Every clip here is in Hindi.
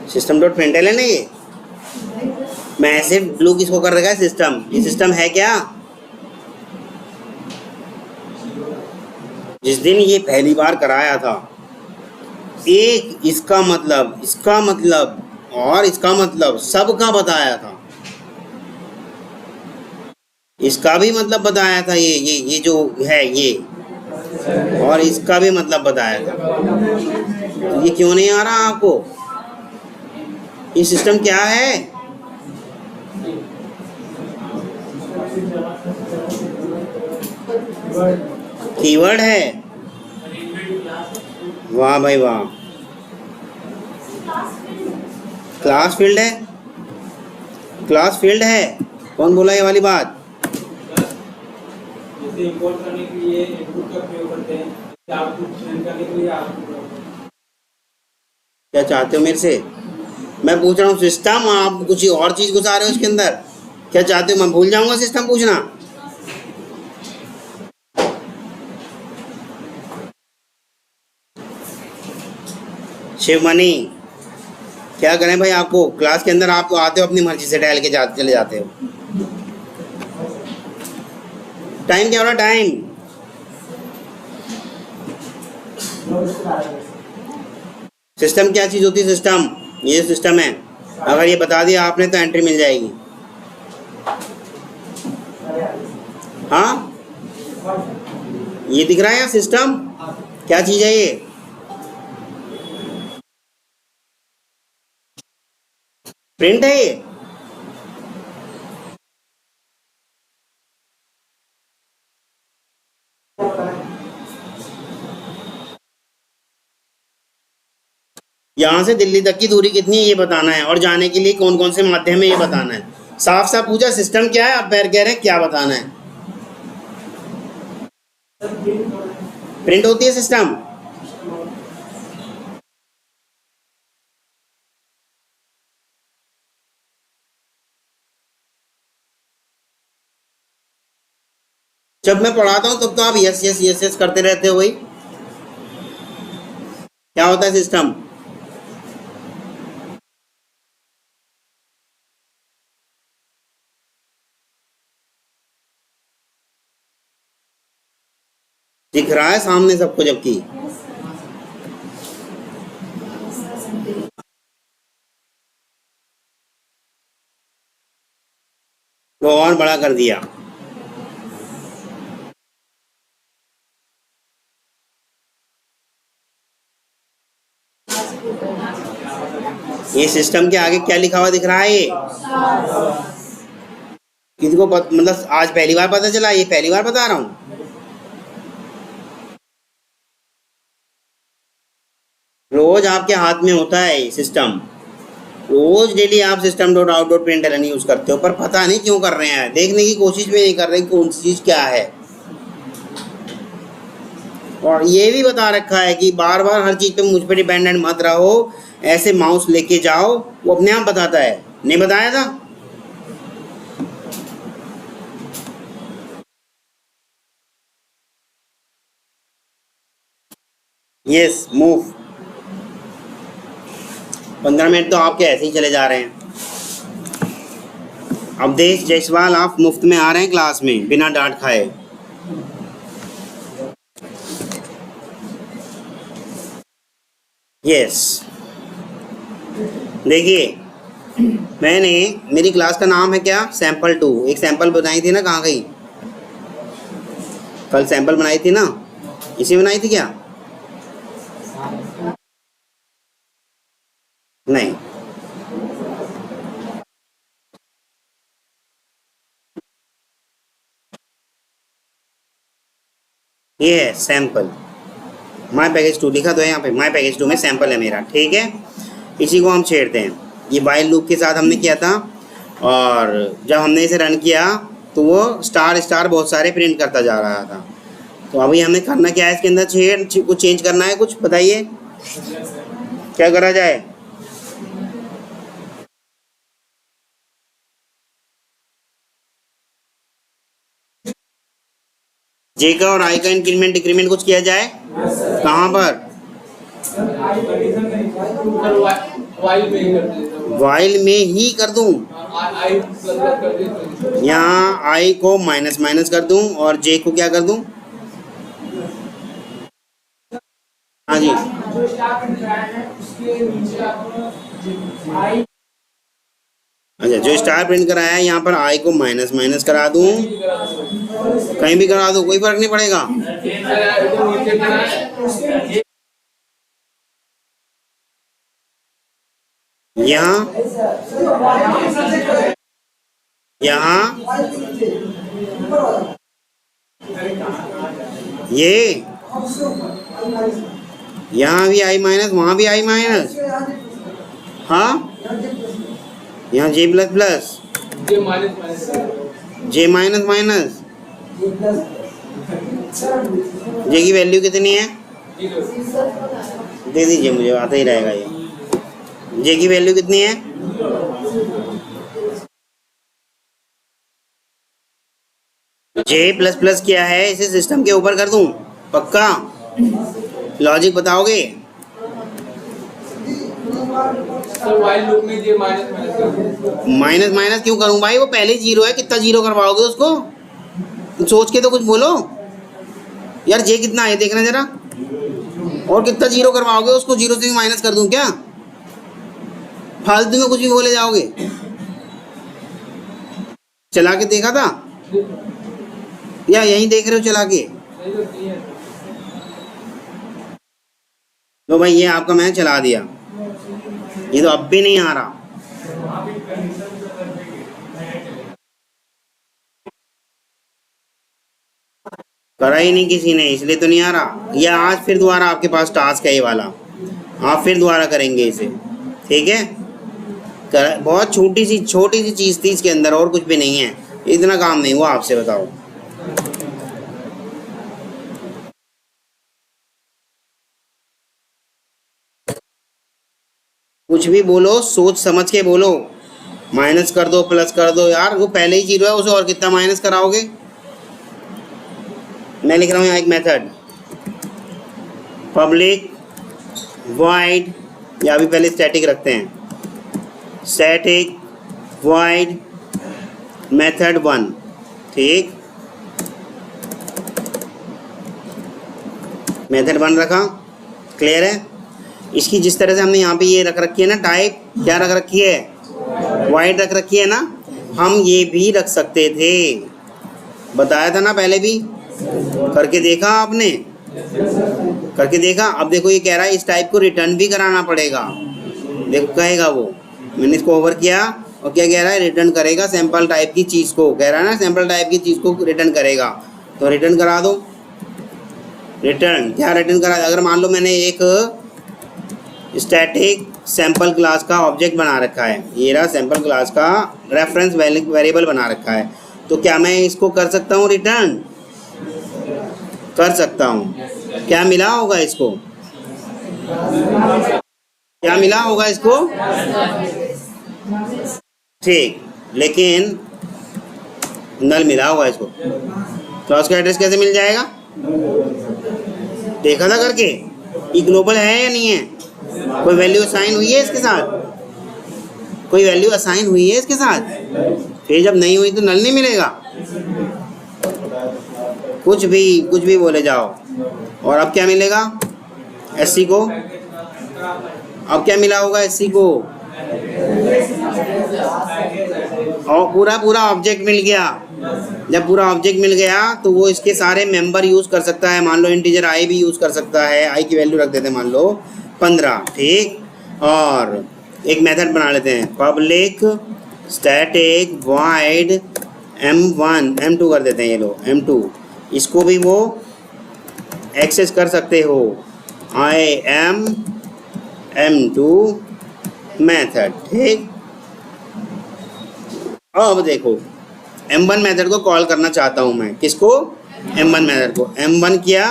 सिस्टम डॉट प्रिंटल है ना ये। मैं ऐसे ब्लू किसको कर रखा है, सिस्टम। ये सिस्टम है क्या? जिस दिन ये पहली बार कराया था, एक इसका मतलब और इसका मतलब सबका बताया था। इसका भी मतलब बताया था, ये जो है ये, और इसका भी मतलब बताया था। तो ये क्यों नहीं आ रहा आपको? ये सिस्टम क्या है? कीवर्ड है। वाह भाई वाह। क्लास फील्ड है, क्लास फील्ड है। कौन बोला ये वाली बात? जैसे इंपोर्ट करने के लिए इनपुट का प्रयोग करते हैं, आउटपुट प्रिंट करने के लिए आउटपुट। क्या चाहते हो मेरे से? मैं पूछ रहा हूँ सिस्टम, आप कुछ और चीज घुसा रहे हो उसके अंदर। क्या चाहते हो? मैं भूल जाऊंगा सिस्टम पूछना? शिवमणि, क्या करें भाई? आपको क्लास के अंदर आप तो आते हो अपनी मर्जी से टहल के चले जाते हो। टाइम क्या हो रहा? टाइम सिस्टम क्या चीज होती है? सिस्टम, ये सिस्टम है। अगर ये बता दिया आपने तो एंट्री मिल जाएगी। हाँ, ये दिख रहा है सिस्टम क्या चीज है? ये प्रिंट है ये। यहाँ से दिल्ली तक की दूरी कितनी है ये बताना है, और जाने के लिए कौन कौन से माध्यम है ये बताना है। साफ साफ पूछा सिस्टम क्या है, आप पैर कह रहे हैं क्या बताना है। प्रिंट होती है सिस्टम। जब मैं पढ़ाता हूँ तब तो आप यस यस यस यस करते रहते हो। वही क्या होता है सिस्टम? दिख रहा है सामने सबको, जबकि वो और बड़ा कर दिया। ये सिस्टम के आगे क्या लिखा हुआ दिख रहा है? ये किसी को मतलब आज पहली बार पता चला? ये पहली बार बता रहा हूँ। रोज आपके हाथ में होता है ये सिस्टम। रोज डेली आप system dot out dot println use करते हो, पर पता नहीं क्यों कर रहे हैं। देखने की कोशिश भी नहीं कर रहे कौन सी चीज क्या है। और ये भी बता रखा है कि बार बार हर चीज पे मुझ पे डिपेंडेंट मत रहो, ऐसे माउस लेके जाओ, वो अपने आप बताता है। नहीं बताया था? Yes, move. 15 मिनट तो आपके ऐसे ही चले जा रहे हैं। अवधेश जायसवाल, आप मुफ्त में आ रहे हैं क्लास में बिना डांट खाए। यस, देखिए मैंने, मेरी क्लास का नाम है क्या? सैंपल 2। एक सैंपल बनाई थी ना, कहाँ गई? कल सैंपल बनाई थी ना, इसी बनाई थी क्या? नहीं, ये है सैंपल। माई पैकेज 2 लिखा तो है यहाँ पे। माई पैकेज 2 में सैंपल है मेरा, ठीक है। इसी को हम छेड़ते हैं। ये वाइल लूप के साथ हमने किया था, और जब हमने इसे रन किया तो वो स्टार स्टार बहुत सारे प्रिंट करता जा रहा था। तो अभी हमें करना क्या है इसके अंदर? कुछ चेंज करना है, कुछ बताइए क्या करा जाए? जे का और आई का इंक्रीमेंट डिक्रीमेंट कुछ किया जाए? कहाँ पर? वाइल में ही कर देता वाइल में ही कर दूं, आई प्लस प्लस कर देता यहाँ आई को माइनस माइनस कर दूं और जे को क्या कर दूं? हाँ जी, जो स्टार प्रिंट कराया है उसके नीचे आप आई अच्छा जो स्टार प्रिंट कराया है यहाँ पर आई को माइनस माइनस करा दूं, कहीं भी करा दूं कोई फर्क नहीं पड़ेगा। नीचे कराया यहाँ यहाँ ये यहाँ भी आई माइनस, वहाँ भी आई माइनस, हाँ यहाँ जे प्लस प्लस, ये माइनस माइनस जे माइनस माइनस, जे की वैल्यू कितनी है? दे दीजिए मुझे, आता ही रहेगा ये। जे की वैल्यू कितनी है? जे प्लस प्लस क्या है, इसे सिस्टम के ऊपर कर दूं? पक्का लॉजिक बताओगे? तो वाइल लूप में ये माइनस माइनस कर माइनस माइनस क्यों करूं भाई, वो पहले ही जीरो है, कितना जीरो करवाओगे उसको? सोच के तो कुछ बोलो यार, जे कितना है देखना जरा, और कितना जीरो करवाओगे उसको? जीरो से भी माइनस कर दूं क्या? फालतू में कुछ भी बोले जाओगे। चला के देखा था या यहीं देख रहे हो चला के? तो भाई ये आपका मैंने चला दिया, ये तो अब भी नहीं आ रहा। करा ही नहीं किसी ने, इसलिए तो नहीं आ रहा। या आज फिर दोबारा आपके पास टास्क है ये वाला, आप फिर दोबारा करेंगे इसे, ठीक है? बहुत छोटी सी चीज़ थी इसके अंदर, और कुछ भी नहीं है, इतना काम नहीं हुआ आपसे, बताओ। कुछ भी बोलो सोच समझ के बोलो, माइनस कर दो प्लस कर दो यार, वो पहले ही जीरो है, उसे और कितना माइनस कराओगे? मैं लिख रहा हूँ यहाँ एक मेथड, पब्लिक वॉइड, या अभी पहले स्टैटिक रखते हैं, स्टैटिक वॉइड मेथड 1, ठीक, मेथड 1 रखा, क्लियर है? इसकी जिस तरह से हमने यहाँ पे ये रख रखी है ना टाइप, क्या रख रखी है? वाइड रख रखी है ना, हम ये भी रख सकते थे, बताया था ना पहले भी, करके देखा आपने? करके देखा। अब देखो ये कह रहा है इस टाइप को रिटर्न भी कराना पड़ेगा, देखो कहेगा वो, मैंने इसको ओवर किया और क्या कह रहा है? रिटर्न करेगा सैंपल टाइप की चीज़ को, कह रहा है ना सैंपल टाइप की चीज़ को रिटर्न करेगा, तो रिटर्न करा दो। रिटर्न क्या रिटर्न करा? अगर मान लो मैंने एक स्टैटिक सैंपल क्लास का ऑब्जेक्ट बना रखा है, ये रहा सैंपल क्लास का रेफरेंस वेरिएबल बना रखा है, तो क्या मैं इसको कर सकता हूँ रिटर्न? कर सकता हूँ। क्या मिला होगा इसको? क्या मिला होगा इसको? ठीक, लेकिन नल मिला होगा इसको, क्लास का एड्रेस कैसे मिल जाएगा? देखा था करके, ये ग्लोबल है या नहीं है? कोई वैल्यू असाइन हुई है इसके साथ? कोई वैल्यू असाइन हुई है इसके साथ? फिर जब नहीं हुई तो नल नहीं मिलेगा। कुछ भी बोले जाओ। और अब क्या मिलेगा एससी को? अब क्या मिला होगा एससी को? और पूरा ऑब्जेक्ट मिल गया। जब पूरा ऑब्जेक्ट मिल गया तो वो इसके सारे मेंबर यूज़ कर सकता है। मान लो इंटीजर आई भी यूज़ कर सकता है, आई की वैल्यू रख देते हैं मान लो 15, ठीक। और एक मेथड बना लेते हैं, public static void m1 m2 कर देते हैं, ये लो m2, इसको भी वो एक्सेस कर सकते हो, आई एम m2 मेथड, ठीक। अब देखो m1 मेथड को कॉल करना चाहता हूँ मैं, किसको? m1 मेथड को। m1 किया,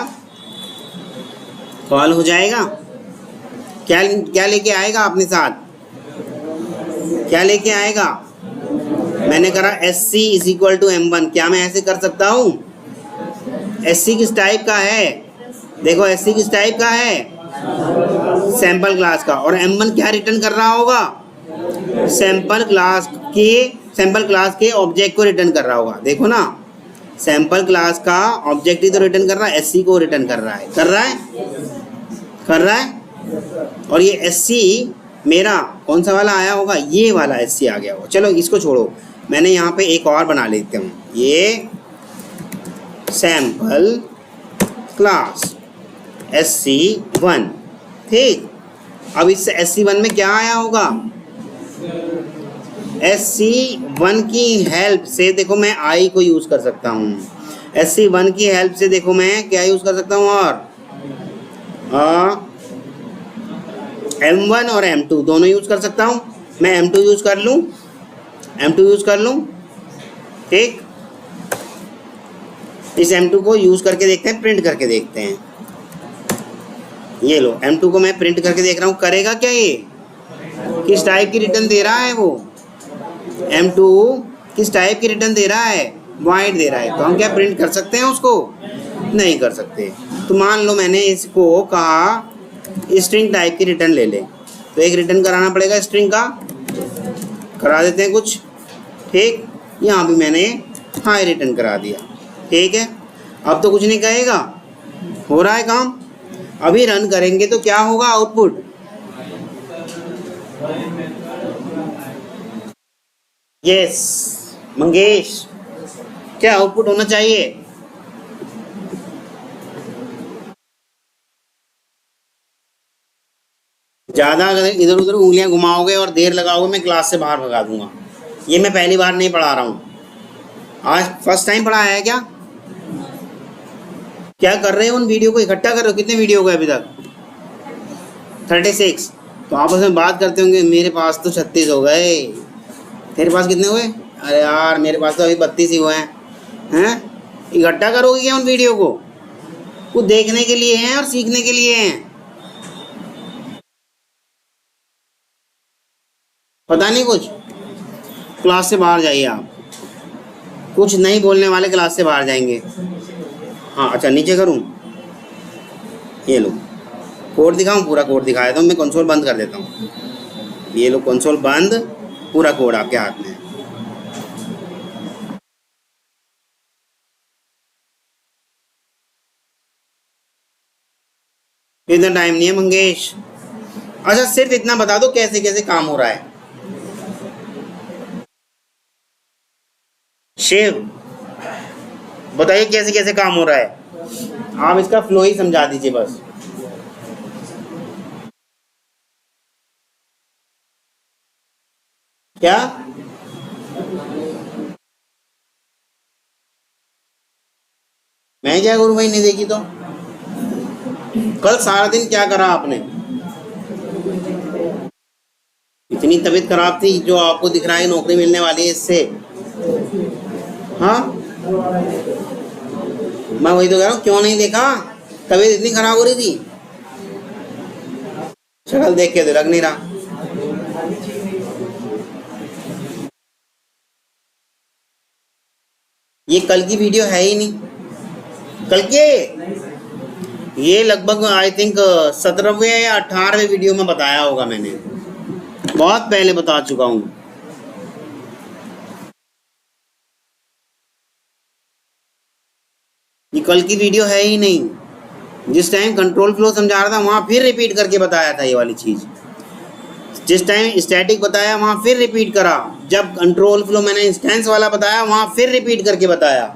कॉल हो जाएगा। क्या लेके आएगा अपने साथ? क्या लेके आएगा? मैंने करा SC is equal to m1। क्या मैं ऐसे कर सकता हूँ? SC किस टाइप का है? देखो SC किस टाइप का है? सैंपल क्लास का, और M1 क्या रिटर्न कर रहा होगा? सैंपल क्लास के ऑब्जेक्ट को रिटर्न कर रहा होगा। देखो ना, सैंपल क्लास का ऑब्जेक्ट ही तो रिटर्न कर रहा है, SC को रिटर्न कर रहा है, कर रहा है। और ये SC मेरा कौन सा वाला आया होगा? ये वाला SC आ गया होगा। चलो इसको छोड़ो, मैंने यहाँ पे एक और बना लेते हूँ, ये सैंपल क्लास SC1, ठीक। अब इस SC1 में क्या आया होगा? SC1 की हेल्प से देखो मैं I को यूज़ कर सकता हूँ, SC1 की हेल्प से देखो मैं क्या यूज़ कर सकता हूँ, और M1 और M2 दोनों यूज़ कर सकता हूँ। मैं M2 यूज़ कर लूँ, ठीक। इस M2 को यूज़ करके देखते हैं, प्रिंट करके देखते हैं। ये लो, M2 को मैं प्रिंट करके देख रहा हूँ, करेगा क्या ये? किस टाइप की रिटर्न दे रहा है वो? M2 किस टाइप की रिटर्न दे रहा है? वाइट दे रहा है। तो हम क्या प्रिंट कर सकते हैं उसको? नहीं कर सकते। तो मान लो मैंने इसको कहा स्ट्रिंग टाइप की रिटर्न ले ले, तो एक रिटर्न कराना पड़ेगा स्ट्रिंग का, करा देते हैं कुछ, ठीक। यहाँ भी मैंने हाई रिटर्न करा दिया, ठीक है। अब तो कुछ नहीं कहेगा, हो रहा है काम। अभी रन करेंगे तो क्या होगा आउटपुट? यस मंगेश, क्या आउटपुट होना चाहिए? ज़्यादा अगर इधर उधर उंगलियां घुमाओगे और देर लगाओगे मैं क्लास से बाहर भगा दूंगा। ये मैं पहली बार नहीं पढ़ा रहा हूँ, आज फर्स्ट टाइम पढ़ाया है क्या? क्या कर रहे हो? उन वीडियो को इकट्ठा कर रहे हो? कितने वीडियो हो गए अभी तक? 36। तो आपस में बात करते होंगे, मेरे पास तो 36 हो गए, तेरे पास कितने हुए? अरे यार मेरे पास तो अभी 32 ही हुए हैं। इकट्ठा करोगे क्या उन वीडियो को? वो देखने के लिए हैं और सीखने के लिए हैं। पता नहीं कुछ? क्लास से बाहर जाइए आप, कुछ नहीं बोलने वाले क्लास से बाहर जाएंगे। हाँ अच्छा, नीचे करूँ? ये लो कोड दिखाऊँ, पूरा कोड दिखा देता हूँ। मैं कंसोल बंद कर देता हूँ। ये लो कंसोल बंद, पूरा कोड आपके हाथ में है। इतना टाइम नहीं है मंगेश। अच्छा सिर्फ इतना बता दो कैसे कैसे काम हो रहा है। शिव बताइए कैसे कैसे काम हो रहा है। आप इसका फ्लो ही समझा दीजिए बस। क्या? मैं क्या करूं भाई, नहीं देखी तो? कल सारा दिन क्या करा आपने? इतनी तबीयत खराब थी जो आपको दिख रहा है नौकरी मिलने वाली है इससे? हाँ मैं वही तो कह रहा हूँ, क्यों नहीं देखा? तबीयत इतनी खराब हो रही थी, शक्ल देख के तो लग नहीं रहा। ये कल की वीडियो है ही नहीं। कल के ये लगभग आई थिंक 17वें या 18वें वीडियो में बताया होगा मैंने, बहुत पहले बता चुका हूँ। ये कल की वीडियो है ही नहीं। जिस टाइम कंट्रोल फ्लो समझा रहा था वहाँ फिर रिपीट करके बताया था ये वाली चीज़। जिस टाइम स्टैटिक बताया वहाँ फिर रिपीट करा। जब कंट्रोल फ्लो मैंने इंस्टेंस वाला बताया वहाँ फिर रिपीट करके बताया,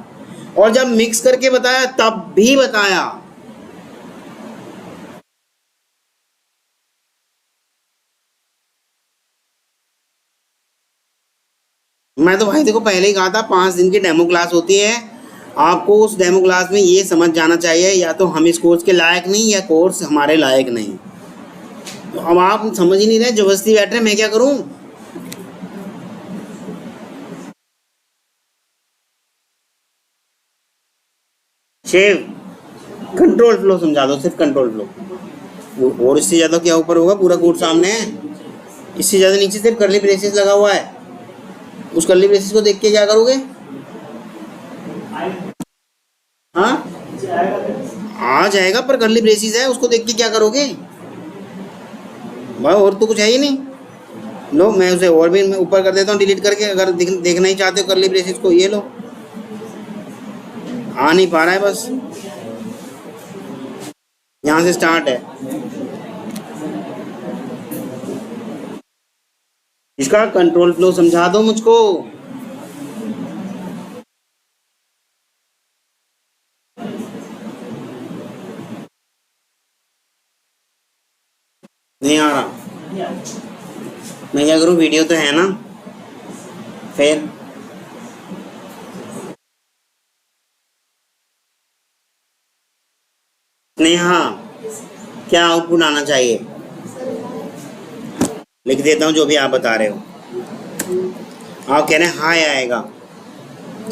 और जब मिक्स करके बताया तब भी बताया। मैं तो भाई देखो पहले ही कहा था 5 दिन की डेमो क्लास होती है। आपको उस डेमो क्लास में ये समझ जाना चाहिए या तो हम इस कोर्स के लायक नहीं या कोर्स हमारे लायक नहीं। तो अब आप समझ ही नहीं रहे, जबरदस्ती बैठ रहे, मैं क्या करूं? शेव कंट्रोल फ्लो समझा दो, सिर्फ कंट्रोल फ्लो। और इससे ज़्यादा क्या ऊपर होगा? पूरा कोड सामने है। इससे ज़्यादा नीचे सिर्फ कर्ली ब्रेसेस लगा हुआ है। उस कर्ली ब्रेसेस को देख के क्या करोगे? हाँ आ जाएगा, पर कर्ली ब्रेसेस है, उसको देख के क्या करोगे? भाई और तो कुछ है ही नहीं। लो मैं उसे और भी मैं ऊपर कर देता हूँ डिलीट करके, अगर देखना ही चाहते हो कर्ली ब्रेसेस को। ये लो, आ नहीं पा रहा है बस, यहाँ से स्टार्ट है। इसका कंट्रोल फ्लो समझा दो मुझको। नहीं आ रहा, मैं क्या करूँ, वीडियो तो है ना। फिर स्नेहा क्या आउटपुट आना चाहिए, लिख देता हूँ जो भी आप बता रहे हो। आप कह रहे हैं हाई आएगा,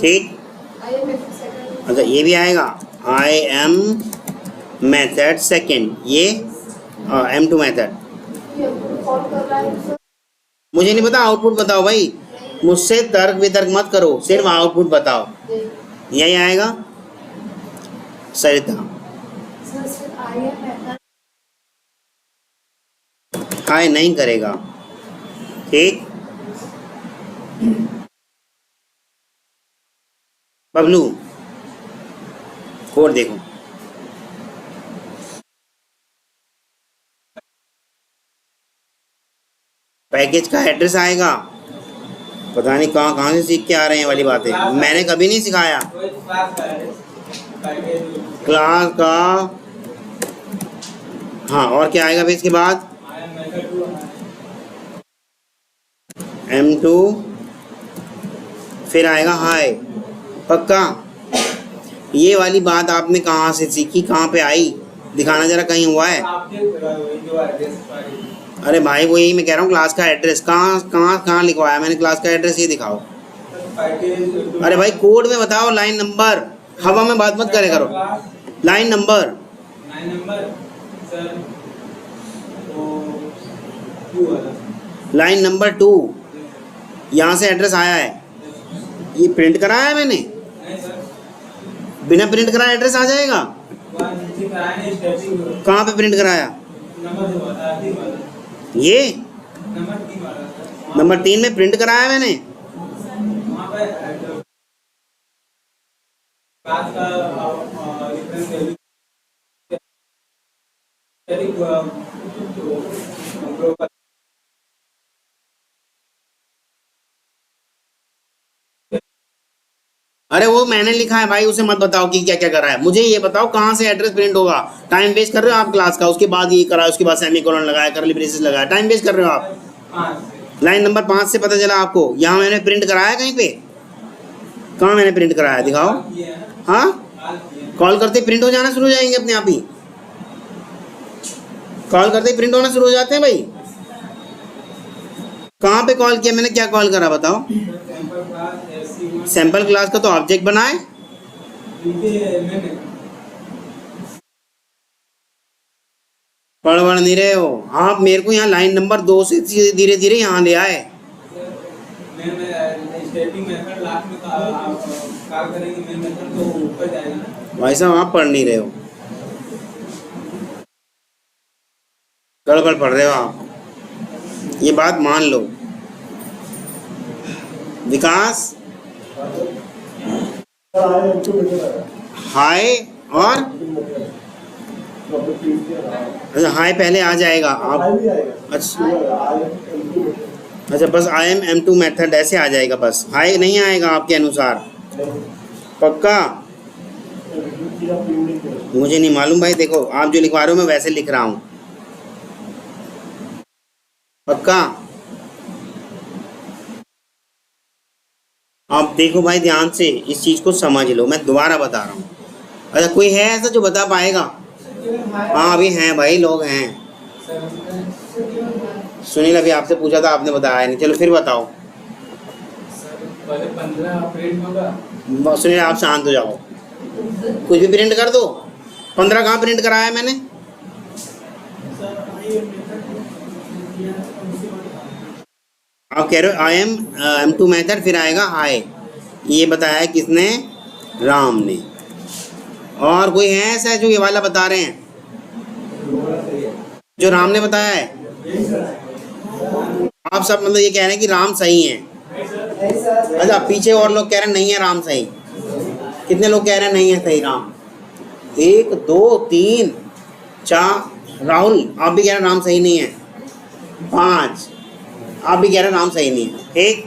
ठीक। अच्छा ये भी आएगा, आई एम मेथड सेकंड, ये M2 मेथड। मुझे नहीं पता, आउटपुट बताओ भाई, मुझसे तर्क वितर्क मत करो, सिर्फ आउटपुट बताओ। यही आएगा सरिता। हाय नहीं करेगा, ठीक। बबलू कोड देखो, पैकेज का एड्रेस आएगा, पता नहीं कहाँ कहाँ से सीख के आ रहे हैं वाली बातें, मैंने कभी नहीं सिखाया। क्लास का, हाँ और क्या आएगा फिर इसके बाद, M2, फिर आएगा हाय। पक्का? ये वाली बात आपने कहाँ से सीखी, कहाँ पे आई, दिखाना जरा, कहीं हुआ है? अरे भाई वो यही मैं कह रहा हूँ, क्लास का एड्रेस कहाँ कहाँ कहाँ लिखवाया मैंने, क्लास का एड्रेस ये दिखाओ। अरे भाई कोड में बताओ, लाइन नंबर, हवा में बात मत करे करो। लाइन नंबर लाइन नंबर 2, यहाँ से एड्रेस आया है, ये प्रिंट कराया है मैंने, बिना प्रिंट कराए एड्रेस आ जाएगा। कहाँ पे प्रिंट कराया, ये नंबर 3 में प्रिंट कराया है मैंने। अरे वो मैंने लिखा है भाई, उसे मत बताओ कि क्या क्या करा है, मुझे ये बताओ कहाँ से एड्रेस प्रिंट होगा। टाइम वेस्ट कर रहे हो आप क्लास का, उसके बाद ये करा, उसके बाद सेमीकोलन लगाया, कर्ली ब्रेसेस लगाया, टाइम वेस्ट कर रहे हो आप। लाइन नंबर 5 से पता चला आपको, यहाँ मैंने प्रिंट कराया कहीं पे, कहाँ मैंने प्रिंट कराया दिखाओ। हाँ कॉल करते प्रिंट हो जाना शुरू हो जाएंगे अपने आप ही, कॉल करते प्रिंट होना शुरू हो जाते हैं भाई। कहाँ पे कॉल किया मैंने, क्या कॉल करा बताओ। सैंपल क्लास का तो ऑब्जेक्ट बनाए, पढ़ नहीं रहे हो आप, मेरे को यहाँ लाइन नंबर 2 से धीरे धीरे यहाँ ले आए। भाई साहब आप पढ़ नहीं रहे हो, गड़बड़ पढ़ रहे हो आप, ये बात मान लो। विकास हाय, और अच्छा हाय पहले आ जाएगा आप, अच्छा बस आई एम M2 मेथड ऐसे आ जाएगा, बस हाय नहीं आएगा आपके अनुसार। पक्का? मुझे नहीं मालूम भाई, देखो आप जो लिखवा रहे हो मैं वैसे लिख रहा हूँ। पक्का? आप देखो भाई ध्यान से, इस चीज़ को समझ लो, मैं दोबारा बता रहा हूँ। अच्छा कोई है ऐसा जो बता पाएगा? हाँ अभी हैं भाई, लोग हैं। सुनील अभी आपसे पूछा था, आपने बताया नहीं, चलो फिर बताओ। सुनील आप शांत हो जाओ, कुछ भी प्रिंट कर दो। 15 कहाँ प्रिंट कराया है मैंने? आप कह रहे हो आई एम M2 मेथड, फिर आएगा हाय, ये बताया किसने? राम ने। और कोई है ऐसा जो ये वाला बता रहे हैं, जो राम ने बताया है? आप सब मतलब ये कह रहे हैं कि राम सही है। अच्छा, पीछे और लोग कह रहे हैं नहीं है राम सही। कितने लोग कह रहे हैं नहीं है सही राम? 1 2 3 4। राहुल आप भी कह रहे हैं राम सही नहीं है। 5 आप भी कह रहे हैं राम सही नहीं है। ठीक,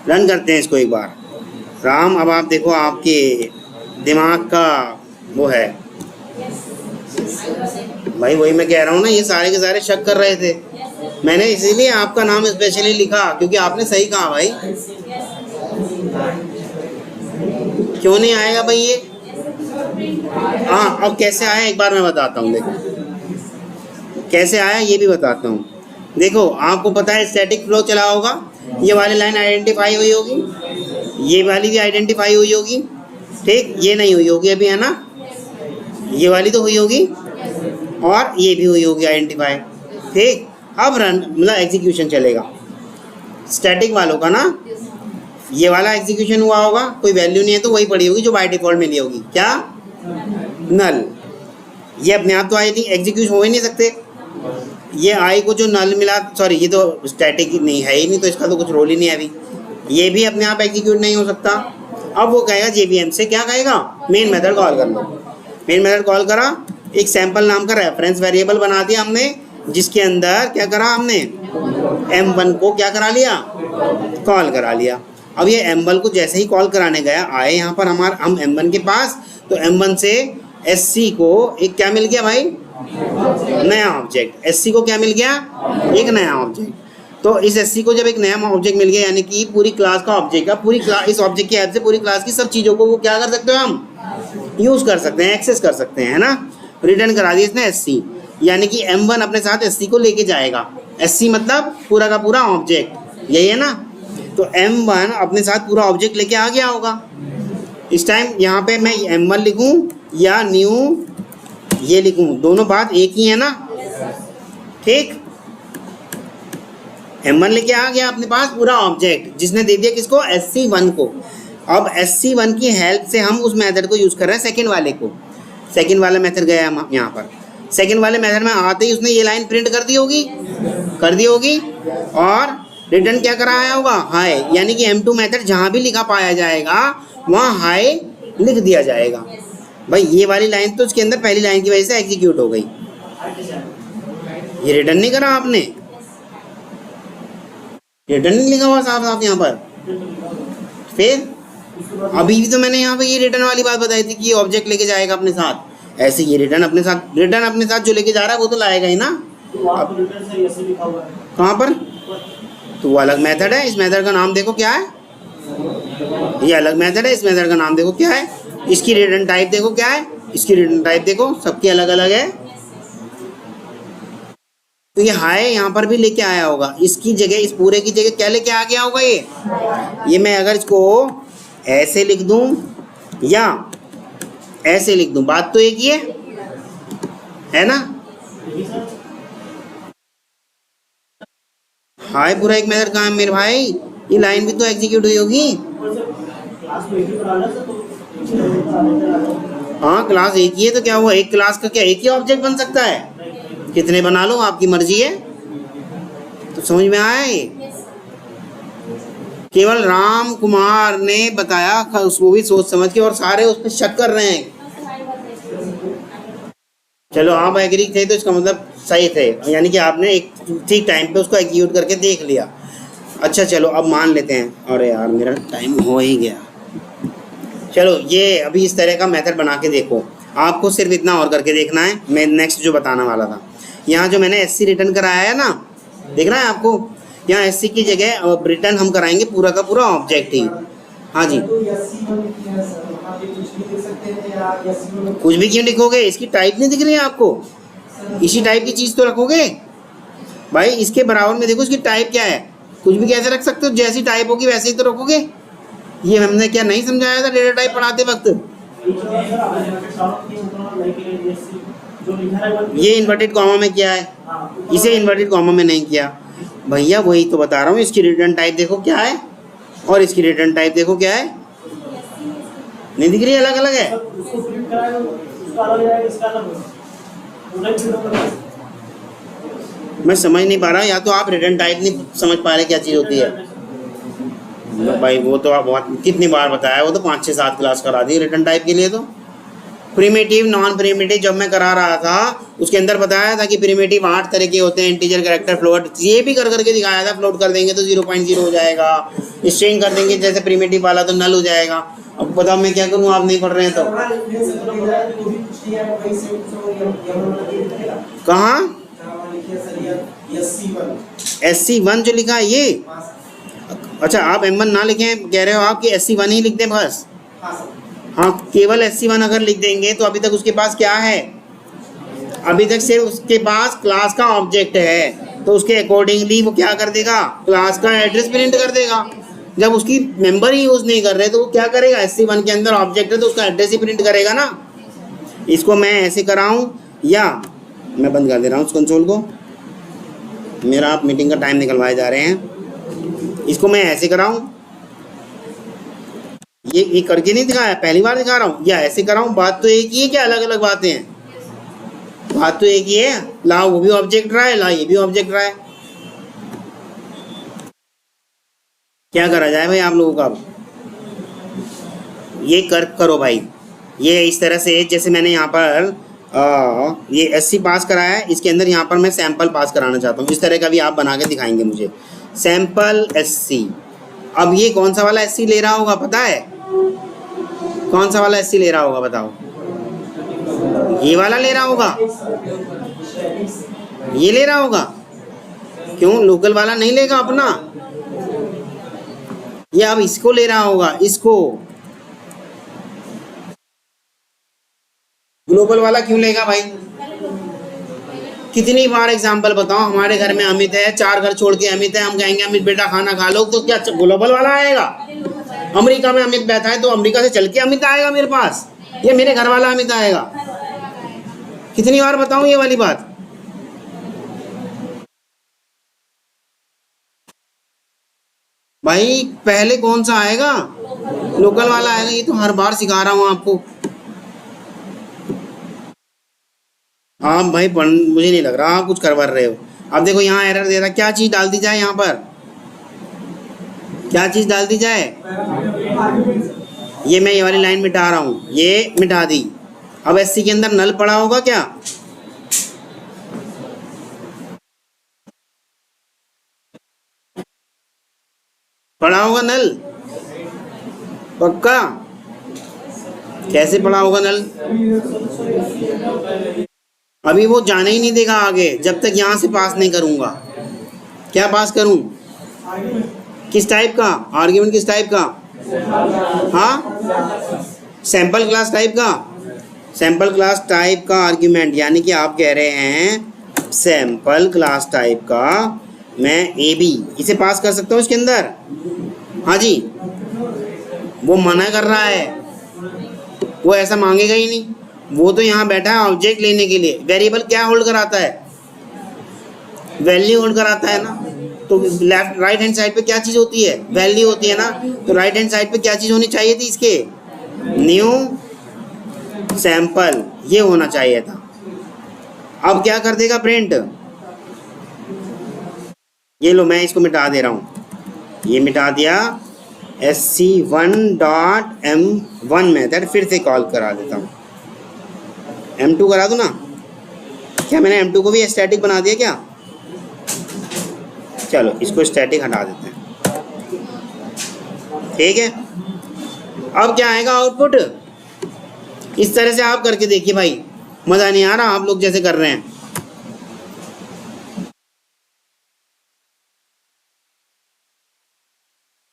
रन करते हैं इसको एक बार। राम, अब आप देखो आपके दिमाग का वो है भाई, वही मैं कह रहा हूँ ना, ये सारे के सारे शक कर रहे थे। मैंने इसीलिए आपका नाम स्पेशली लिखा क्योंकि आपने सही कहा भाई। क्यों नहीं आएगा भाई ये? हाँ, अब कैसे आया एक बार मैं बताता हूँ। देखो कैसे आया ये भी बताता हूँ। देखो आपको पता है स्टैटिक फ्लो चला होगा, ये वाली लाइन आइडेंटिफाई हुई होगी, ये वाली भी आइडेंटिफाई हुई होगी। ठीक, ये नहीं हुई होगी अभी, है ना? ये वाली तो हुई होगी और ये भी हुई होगी आइडेंटिफाई। ठीक, अब रन मतलब एग्जीक्यूशन चलेगा स्टैटिक वालों का ना। ये वाला एग्जीक्यूशन हुआ होगा, कोई वैल्यू नहीं है तो वही पड़ी होगी जो बाय डिफॉल्ट मिली होगी। क्या? नल। ये अपने आप तो आई थी, एग्जीक्यूट हो ही नहीं सकते। ये आई को जो नल मिला, सॉरी ये तो स्टैटिक नहीं है ही नहीं, तो इसका तो कुछ रोल ही नहीं है अभी। ये भी अपने आप एग्जीक्यूट नहीं हो सकता। अब वो कहेगा JVM से, क्या कहेगा? मेन मेथड कॉल कर लो। मेन मेथड कॉल करा, एक सैम्पल नाम का रेफरेंस वेरिएबल बना दिया हमने, जिसके अंदर क्या करा हमने? M1 को क्या करा लिया? कॉल करा लिया। अब ये M1 को जैसे ही कॉल कराने गया, आए यहाँ पर हम M1 के पास, तो M1 से SC को एक क्या मिल गया भाई? नया ऑब्जेक्ट। SC को क्या मिल गया? एक नया ऑब्जेक्ट। तो इस SC को जब एक नया ऑब्जेक्ट मिल गया, यानी कि पूरी क्लास का ऑब्जेक्ट है, पूरी क्लास, इस ऑब्जेक्ट की हेल्प से पूरी क्लास की सब चीज़ों को वो क्या कर सकते हो? हम यूज़ कर सकते हैं, एक्सेस कर सकते हैं, है ना? रिटर्न करा दिया इसने SC, यानी कि M1 अपने साथ SC को लेके जाएगा। SC मतलब पूरा का पूरा ऑब्जेक्ट, यही है ना? तो M1 अपने साथ पूरा ऑब्जेक्ट लेके आ गया होगा। इस टाइम यहाँ पे मैं M1 लिखूँ या न्यू ये लिखूँ, दोनों बात एक ही है ना? ठीक, M1 लेके आ गया अपने पास पूरा ऑब्जेक्ट, जिसने दे दिया किसको? SC1 को। अब SC1 की हेल्प से हम उस मेथड को यूज़ कर रहे हैं, सेकंड वाले को। सेकंड वाला मेथड गया हम यहाँ पर, सेकंड वाले मेथड में आते ही उसने ये लाइन प्रिंट कर दी होगी, और रिटर्न क्या कराया होगा? हाय, यानी कि M2 मेथड जहाँ भी लिखा पाया जाएगा वहाँ हाय लिख दिया जाएगा। भाई ये वाली लाइन तो उसके अंदर पहली लाइन की वजह से एग्जीक्यूट हो गई, ये रिटर्न नहीं करा आपने, रिटर्न नहीं लिखा हुआ साफ यहाँ पर। फिर अभी भी तो मैंने यहाँ पे ये रिटर्न वाली बात बताई थी कि ये ऑब्जेक्ट लेके जाएगा अपने साथ। ऐसे ये रिटर्न अपने साथ जो लेके जा रहा है वो तो लाएगा ही ना। कहाँ पर? तो वो अलग मेथड है, इस मेथड का नाम देखो क्या है? ये अलग मेथड है, इस मेथड का नाम देखो क्या है? इसकी रिटर्न टाइप देखो क्या है? इसकी रिटर्न टाइप देखो, सबकी अलग अलग है। तो ये हाय यहाँ पर भी लेके आया होगा, इसकी जगह, इस पूरे की जगह क्या लेके आ गया होगा? ये मैं अगर इसको ऐसे लिख दूं या ऐसे लिख दूं, बात तो एक ही है ना? हाय पूरा एक मेथड कहाँ है मेरे भाई? ये लाइन भी तो एग्जीक्यूट हुई होगी। हाँ, क्लास एक ही है तो क्या हुआ? एक क्लास का क्या एक ही ऑब्जेक्ट बन सकता है? कितने बना लो, आपकी मर्जी है। तो समझ में आया ये? केवल राम कुमार ने बताया, उसको भी सोच समझ के, और सारे उस पर शक कर रहे हैं। चलो आप एग्री थे तो इसका मतलब सही थे, यानी कि आपने एक ठीक टाइम पे उसको एग्जीक्यूट करके देख लिया। अच्छा चलो अब मान लेते हैं, अरे यार मेरा टाइम हो ही गया। चलो ये अभी इस तरह का मेथड बना के देखो, आपको सिर्फ इतना और करके देखना है। मैं नेक्स्ट जो बताने वाला था, यहाँ जो मैंने SC रिटर्न कराया है ना, देख रहा है आपको? यहाँ SC की जगह रिटर्न हम कराएंगे पूरा का पूरा ऑब्जेक्ट ही। हाँ जी, कुछ भी क्यों लिखोगे? इसकी टाइप नहीं दिख रही है आपको? इसी टाइप की चीज़ तो रखोगे भाई। इसके बराबर में देखो इसकी टाइप क्या है, कुछ भी कैसे रख सकते हो? जैसी टाइप होगी वैसे ही तो रखोगे। ये हमने क्या नहीं समझाया था डेटा टाइप पढ़ाते वक्त? ये इन्वर्टेड कॉमा में किया है, इसे इन्वर्टेड कॉमा में नहीं किया भैया। वही तो बता रहा हूँ, इसकी रिटर्न टाइप देखो क्या है और इसकी रिटर्न टाइप देखो क्या है। नहीं दिख रही? अलग अलग है। मैं समझ नहीं पा रहा, या तो आप रिटर्न टाइप नहीं समझ पा रहे क्या चीज़ होती है। भाई वो तो आप बहुत कितनी बार बताया, वो तो 5-6-7 क्लास करा दी रिटर्न टाइप के लिए। तो प्रिमिटिव नॉन प्रिमिटिव जब मैं करा रहा था उसके अंदर बताया था कि प्रिमिटिव 8 तरह के होते हैं, इंटीजर, कैरेक्टर, फ्लोट, ये भी कर करके दिखाया था। फ्लोट कर देंगे तो 0.0 हो जाएगा, स्ट्रिंग कर देंगे जैसे प्रिमिटिव वाला तो नल हो जाएगा। अब बताओ मैं क्या करूँ, आप नहीं पढ़ रहे हैं तो। कहाँ SC1 जो लिखा है ये, अच्छा आप M1 ना लिखें कह रहे हो आप, कि SC1 ही लिख दें बस। हाँ, केवल SC1 अगर लिख देंगे तो अभी तक उसके पास क्या है, अभी तक सिर्फ उसके पास क्लास का ऑब्जेक्ट है, तो उसके अकॉर्डिंगली वो क्या कर देगा, क्लास का एड्रेस प्रिंट कर देगा। जब उसकी मेंबर ही यूज़ नहीं कर रहे तो वो क्या करेगा, SC1 के अंदर ऑब्जेक्ट है तो उसका एड्रेस ही प्रिंट करेगा ना। इसको मैं ऐसे कराऊं, या मैं बंद कर दे रहा हूँ उस कंसोल को, मेरा आप मीटिंग का टाइम निकलवाए जा रहे हैं। इसको मैं ऐसे कराऊं, ये करके नहीं दिखाया, पहली बार दिखा रहा हूँ, या ऐसे कराऊं, बात तो एक ही है, क्या अलग अलग बातें हैं? बात तो एक ही है, ला वो भी ऑब्जेक्ट रहा है, ला ये भी ऑब्जेक्ट रहा है। क्या करा जाए भाई आप लोगों का, अब ये करो भाई। ये इस तरह से जैसे मैंने यहाँ पर ये SC पास कराया है, इसके अंदर यहाँ पर मैं सैंपल पास कराना चाहता हूँ। इस तरह का भी आप बना के दिखाएंगे मुझे, सैंपल SC। अब ये कौन सा वाला SC ले रहा होगा पता है, कौन सा वाला SC ले रहा होगा बताओ? ये वाला ले रहा होगा, ये ले रहा होगा। क्यों लोकल वाला नहीं लेगा अपना, ये अब इसको ले रहा होगा, इसको। ग्लोबल वाला क्यों लेगा भाई? कितनी बार एग्जाम्पल बताओ, हमारे घर में अमित है, 4 घर छोड़ के अमित है, हम कहेंगे अमित बेटा खाना खा लो, तो क्या ग्लोबल वाला आएगा? अमेरिका में अमित बैठा है तो अमेरिका से चल के अमित आएगा मेरे पास, ये मेरे घर वाला अमित आएगा? कितनी बार बताऊं ये वाली बात? भाई पहले कौन सा आएगा, लोकल वाला आएगा, ये तो हर बार सिखा रहा हूं आपको। आप भाई मुझे नहीं लग रहा आप कुछ करवा रहे हो। अब देखो यहाँ एरर दे रहा, क्या चीज़ डाल दी जाए यहाँ पर, क्या चीज़ डाल दी जाए? ये मैं ये वाली लाइन मिटा रहा हूँ, ये मिटा दी। अब SC के अंदर नल पड़ा होगा क्या? पड़ा होगा नल, पक्का? कैसे पड़ा होगा नल? अभी वो जाने ही नहीं देगा आगे जब तक यहाँ से पास नहीं करूँगा। क्या पास करूँ? किस टाइप का आर्ग्यूमेंट, किस टाइप का? हाँ, सैंपल क्लास टाइप का, सैंपल क्लास टाइप का आर्ग्यूमेंट। यानी कि आप कह रहे हैं सैंपल क्लास टाइप का मैं AB इसे पास कर सकता हूँ इसके अंदर? हाँ जी, वो मना कर रहा है, वो ऐसा मांगेगा ही नहीं। वो तो यहाँ बैठा है ऑब्जेक्ट लेने के लिए। वेरिएबल क्या होल्ड कराता है? वैल्यू होल्ड कराता है ना। तो लेफ्ट राइट हैंड साइड पे क्या चीज़ होती है? वैल्यू होती है ना। तो राइट हैंड साइड पे क्या चीज़ होनी चाहिए थी इसके? न्यू सैंपल, ये होना चाहिए था। अब क्या कर देगा प्रिंट? ये लो मैं इसको मिटा दे रहा हूँ, ये मिटा दिया। SC1.M1 मेथड फिर से कॉल करा देता हूँ। M2 करा दूँ ना? क्या मैंने M2 को भी स्टैटिक बना दिया क्या? चलो इसको स्टैटिक हटा देते हैं, ठीक है। अब क्या आएगा आउटपुट? इस तरह से आप करके देखिए भाई, मज़ा नहीं आ रहा आप लोग जैसे कर रहे हैं।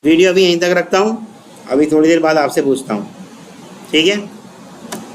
वीडियो अभी यहीं तक रखता हूँ, अभी थोड़ी देर बाद आपसे पूछता हूँ, ठीक है।